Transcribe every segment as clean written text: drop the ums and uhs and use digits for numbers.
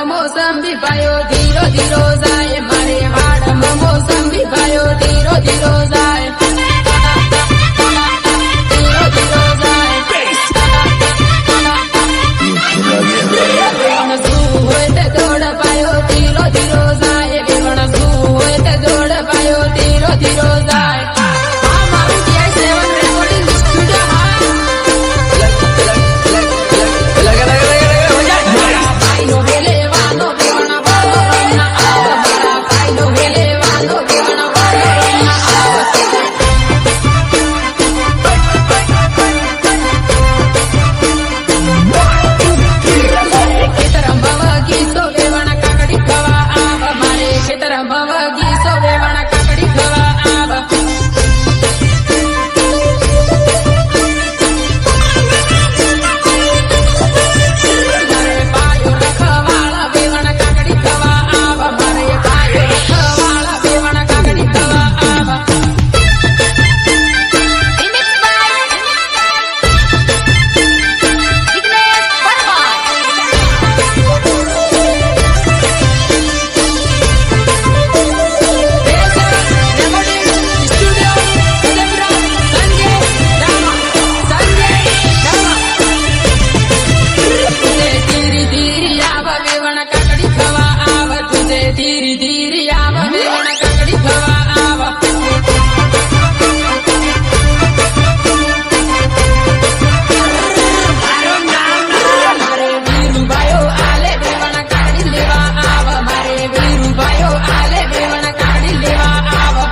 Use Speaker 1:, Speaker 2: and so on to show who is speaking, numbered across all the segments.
Speaker 1: મોસંબી પાયો ધીરો ધીરો જાય મારે વાડમાં મોસંબી પાયો ધીરો ધીરો જાય ધીરો ધીરો જાય વેવણ શું હોય તે દોડ પાયો ધીરો ધીરો જાય વેવણ શું હોય તે દોડ પાયો ધીરો ધીરો જાય ધીરે ધીરે આવા વેવણ કાકડી થવા આવા મારે વીરુભાઈઓ આલે વેવણ કાકડી લેવા આવા મારે વીરુભાઈઓ આલે વેવણ કાકડી લેવા આવા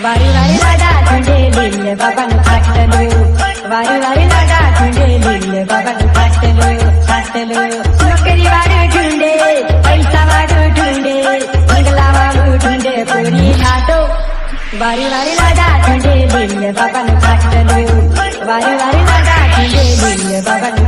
Speaker 2: वारी वारी लाडा झुंडे लीले बाबा नु फाटलो वारी वारी लाडा झुंडे लीले बाबा नु फाटलो नौकरी वाळो झुंडे पैसा वाळो झुंडे बंगला वाळो झुंडे पूरी खातो वारी वारी लाडा झुंडे लीले बाबा नु फाटलो वारी वारी लाडा झुंडे लीले बाबा नु